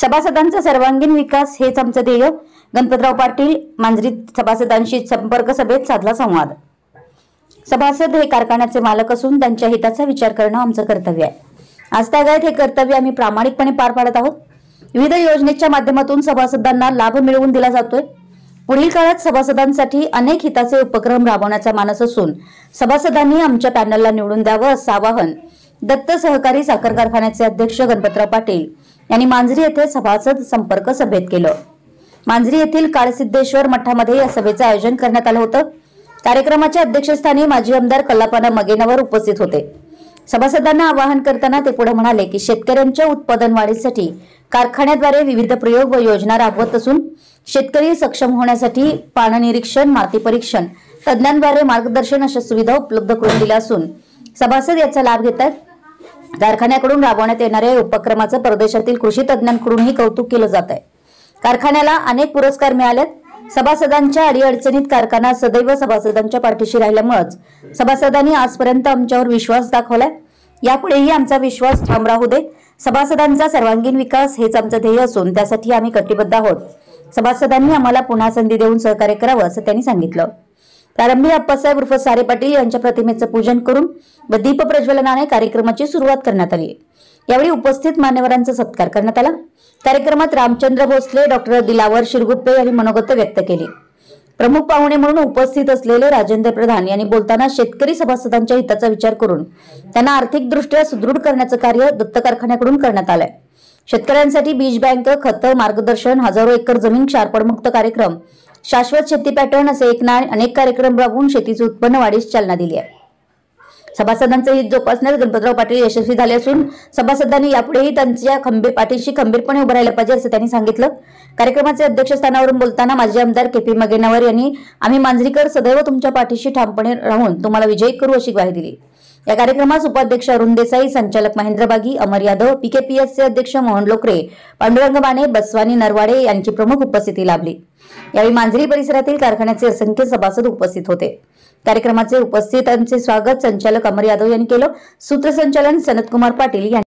सभासदांचा सर्वांगीण विकास हेच आमचं ध्येय. गणपतराव पाटील मांजरी सभासदांशी संपर्क सभेत साधला संवाद. सभासद हे कारखान्याचे मालक असून त्यांच्या हिताचा विचार करणं आमचं कर्तव्य आहे. आजतागायत हे कर्तव्य आम्ही प्रामाणिकपणे पार पाडत आहोत. विविध योजनेच्या माध्यमातून सभासदांना लाभ मिळवून दिला जातोय. पुढील काळात सभासदांसाठी अनेक हिताचे उपक्रम राबवण्याचा मानस असून सभासदांनी आमच्या पॅनलला निवडून द्यावं असं आवाहन दत्त सहकारी साखर कारखान्याचे अध्यक्ष गणपतराव पाटील यांनी मांजरी येथे सभासद संपर्क सभेत केलं. मांजरी येथील काळसिद्धेश्वर मठामध्ये या सभेचं आयोजन करण्यात आलं होतं. कार्यक्रमाच्या अध्यक्षस्थानी माजी आमदार कल्लापाना मगेनवर उपस्थित होते. सभासदांना आवाहन करताना ते पुढे म्हणाले की शेतकऱ्यांच्या उत्पादन वाढीसाठी कारखान्याद्वारे विविध प्रयोग व योजना राबवत असून शेतकरी सक्षम होण्यासाठी पाणी निरीक्षण, माती परीक्षण, तज्ञांद्वारे मार्गदर्शन अशा सुविधा उपलब्ध करून दिल्या असून सभासद याचा लाभ घेतात. कारखान्याकडून राबवण्यात येणाऱ्या उपक्रमाचं परदेशातील कृषी तज्ञांकडूनही कौतुक केलं जात आहे. कारखान्याला अनेक पुरस्कार मिळालेत. सभासदांच्या अडीअडचणीत कारखाना सदैव सभासदांच्या पाठीशी राहिल्यामुळेच सभासदांनी आजपर्यंत आमच्यावर विश्वास दाखवलाय. यापुढेही आमचा विश्वास ठाम राहू दे. सभासदांचा सर्वांगीण विकास हेच आमचं ध्येय असून त्यासाठी आम्ही कटिबद्ध आहोत. सभासदांनी आम्हाला पुन्हा संधी देऊन सहकार्य करावं असं त्यांनी सांगितलं. प्रारंभी अप्पासाहेब उर्फ सारे पाटील यांच्या प्रतिमेचं पूजन करून व दीप प्रज्वलनाने कार्यक्रमाची सुरुवात करण्यात आली. यावेळी उपस्थित मान्यवरांचा सत्कार करण्यात आला. कार्यक्रमात रामचंद्र भोसले, डॉक्टर दिलावर शिरगुप्ते यांनी मनोगत व्यक्त केली. प्रमुख पाहुणे म्हणून उपस्थित असलेले राजेंद्र प्रधान यांनी बोलताना शेतकरी सभासदांच्या हिताचा विचार करून त्यांना आर्थिकदृष्ट्या सुदृढ करण्याचं कार्य दत्त कारखान्याकडून करण्यात आलंय. शेतकऱ्यांसाठी बीज बँक, खतं, मार्गदर्शन, हजारो एकर जमीन क्षारपडमुक्त कार्यक्रम, शाश्वत शेती पॅटर्न असे अनेक कार्यक्रम राबवून शेतीचे उत्पन्न वाढीस चालना दिली आहे. सभासदांचे हित जोपासण्यात गणपतराव पाटील यशस्वी झाले असून सभासदांनी यापुढेही त्यांच्या पाठीशी खंबीरपणे उभं राहिलं पाहिजे असं त्यांनी सांगितलं. कार्यक्रमाचे अध्यक्षस्थानावरून बोलताना माजी आमदार KP मगेनवर यांनी आम्ही मांजरीकर सदैव तुमच्या पाठीशी ठामपणे राहून तुम्हाला विजयी करू अशी ग्वाही दिली. या कार्यक्रमास उपाध्यक्ष अरुण देसाई, संचालक महेंद्र बागी, अमर यादव, PKPSचे अध्यक्ष मोहन लोकरे, पांडुरंग बाणे, बसवानी नरवाडे यांची प्रमुख उपस्थिती लाभली. यावेळी मांजरी परिसरातील कारखान्याचे असंख्य सभासद उपस्थित होते. कार्यक्रमाचे उपस्थितांचे स्वागत संचालक अमर यादव यांनी केलं. सूत्रसंचालन सनतकुमार पाटील यांनी